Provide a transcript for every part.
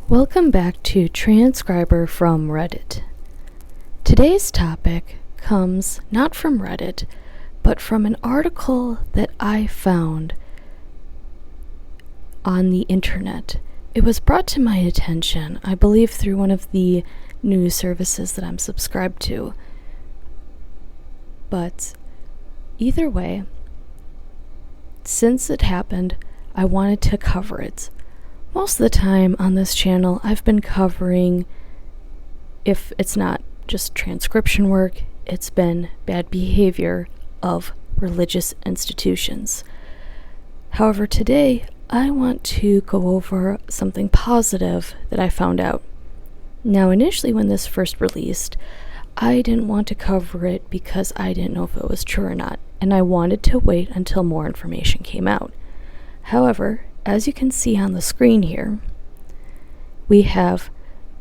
Welcome back to Transcriber from Reddit. Today's topic comes not from Reddit, but from an article that I found on the internet. It was brought to my attention, I believe, through one of the news services that I'm subscribed to. But either way, since it happened, I wanted to cover it. Most of the time on this channel, I've been covering, if it's not just transcription work, it's been bad behavior of religious institutions. However, today, I want to go over something positive that I found out. Now, initially when this first released, I didn't want to cover it because I didn't know if it was true or not, and I wanted to wait until more information came out. However, as you can see on the screen here, we have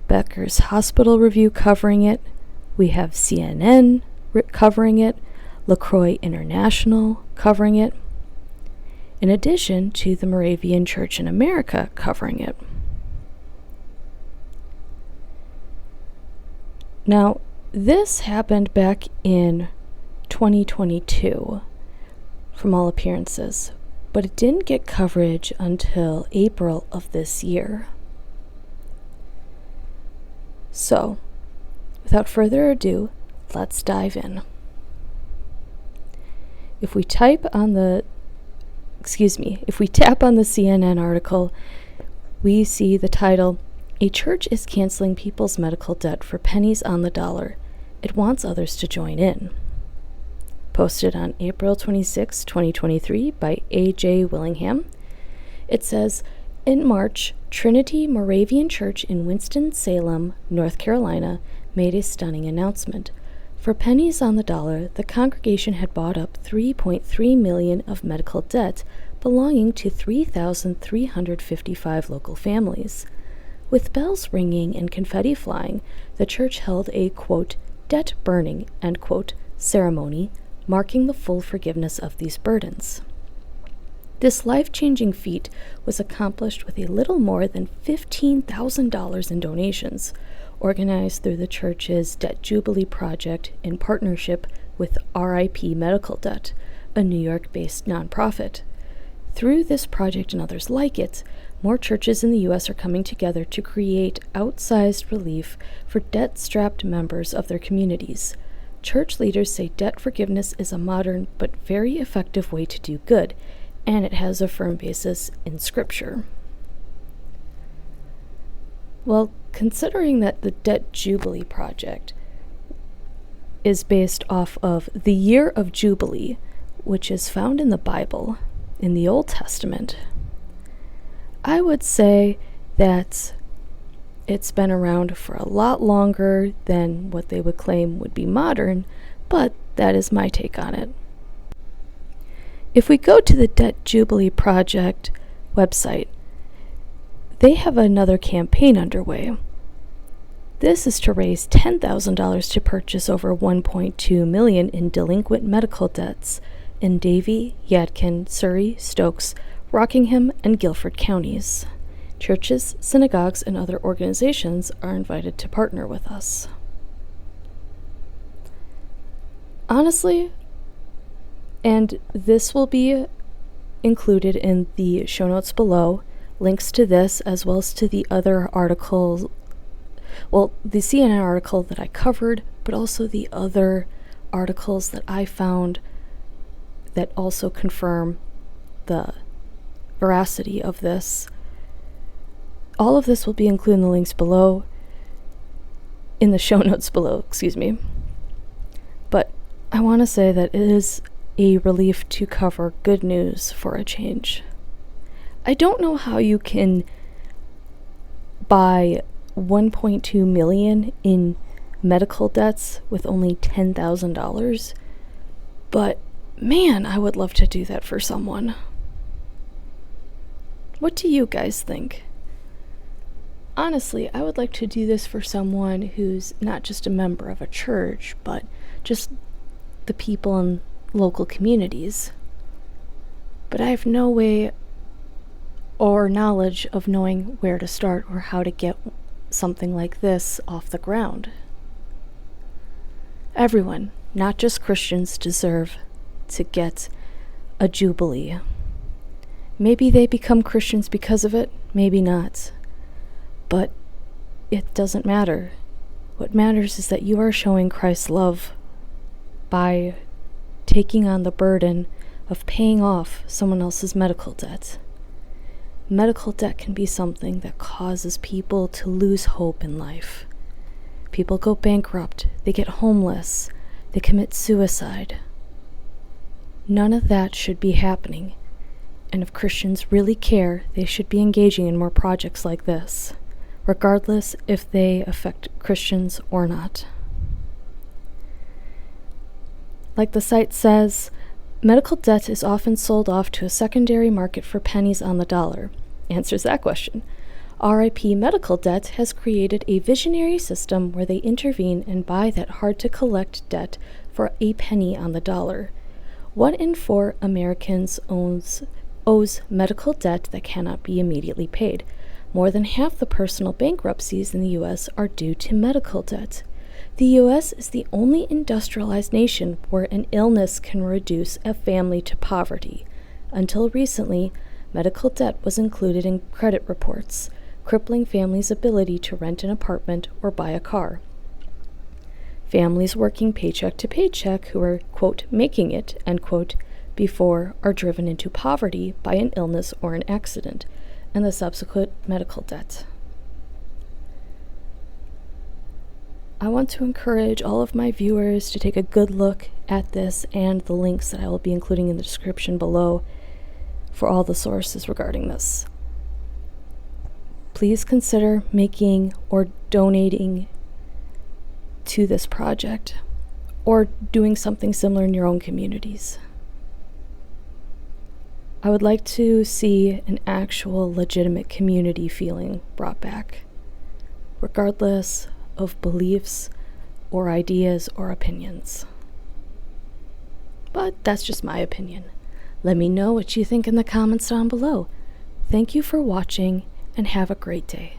Becker's Hospital Review covering it, we have CNN covering it, LaCroix International covering it, in addition to the Moravian Church in America covering it. Now, this happened back in 2022, from all appearances, but it didn't get coverage until April of this year. So, without further ado, let's dive in. If we tap on the CNN article, we see the title, "A Church is Canceling People's Medical Debt for Pennies on the Dollar. It Wants Others to Join In." Posted on April 26, 2023 by A.J. Willingham. It says, in March, Trinity Moravian Church in Winston-Salem, North Carolina, made a stunning announcement. For pennies on the dollar, the congregation had bought up $3.3 million of medical debt belonging to 3,355 local families. With bells ringing and confetti flying, the church held a, quote, debt burning, end quote, ceremony, marking the full forgiveness of these burdens. This life-changing feat was accomplished with a little more than $15,000 in donations, organized through the church's Debt Jubilee Project in partnership with RIP Medical Debt, a New York-based nonprofit. Through this project and others like it, more churches in the U.S. are coming together to create outsized relief for debt-strapped members of their communities. Church leaders say debt forgiveness is a modern but very effective way to do good, and it has a firm basis in Scripture. Well, considering that the Debt Jubilee Project is based off of the year of Jubilee, which is found in the Bible, in the Old Testament, I would say that it's been around for a lot longer than what they would claim would be modern, but that is my take on it. If we go to the Debt Jubilee Project website, they have another campaign underway. This is to raise $10,000 to purchase over $1.2 million in delinquent medical debts in Davie, Yadkin, Surrey, Stokes, Rockingham, and Guilford counties. Churches, synagogues, and other organizations are invited to partner with us. Honestly, and this will be included in the show notes below, links to this as well as to the other articles, well, the CNN article that I covered, but also the other articles that I found that also confirm the veracity of this. All of this will be included in the links below, in the show notes below, But I want to say that it is a relief to cover good news for a change. I don't know how you can buy $1.2 million in medical debts with only $10,000, but man, I would love to do that for someone. What do you guys think? Honestly, I would like to do this for someone who's not just a member of a church, but just the people in local communities. But I have no way or knowledge of knowing where to start or how to get something like this off the ground. Everyone, not just Christians, deserve to get a jubilee. Maybe they become Christians because of it, maybe not. But it doesn't matter. What matters is that you are showing Christ's love by taking on the burden of paying off someone else's medical debt. Medical debt can be something that causes people to lose hope in life. People go bankrupt, they get homeless, they commit suicide. None of that should be happening. And if Christians really care, they should be engaging in more projects like this, regardless if they affect Christians or not. Like the site says, medical debt is often sold off to a secondary market for pennies on the dollar. Answers that question. RIP Medical Debt has created a visionary system where they intervene and buy that hard-to-collect debt for a penny on the dollar. 1 in 4 Americans owes medical debt that cannot be immediately paid. More than half the personal bankruptcies in the U.S. are due to medical debt. The U.S. is the only industrialized nation where an illness can reduce a family to poverty. Until recently, medical debt was included in credit reports, crippling families' ability to rent an apartment or buy a car. Families working paycheck to paycheck who are, quote, making it, end quote, before are driven into poverty by an illness or an accident and the subsequent medical debt. I want to encourage all of my viewers to take a good look at this and the links that I will be including in the description below for all the sources regarding this. Please consider making or donating to this project or doing something similar in your own communities. I would like to see an actual legitimate community feeling brought back, regardless of beliefs or ideas or opinions. But that's just my opinion. Let me know what you think in the comments down below. Thank you for watching and have a great day.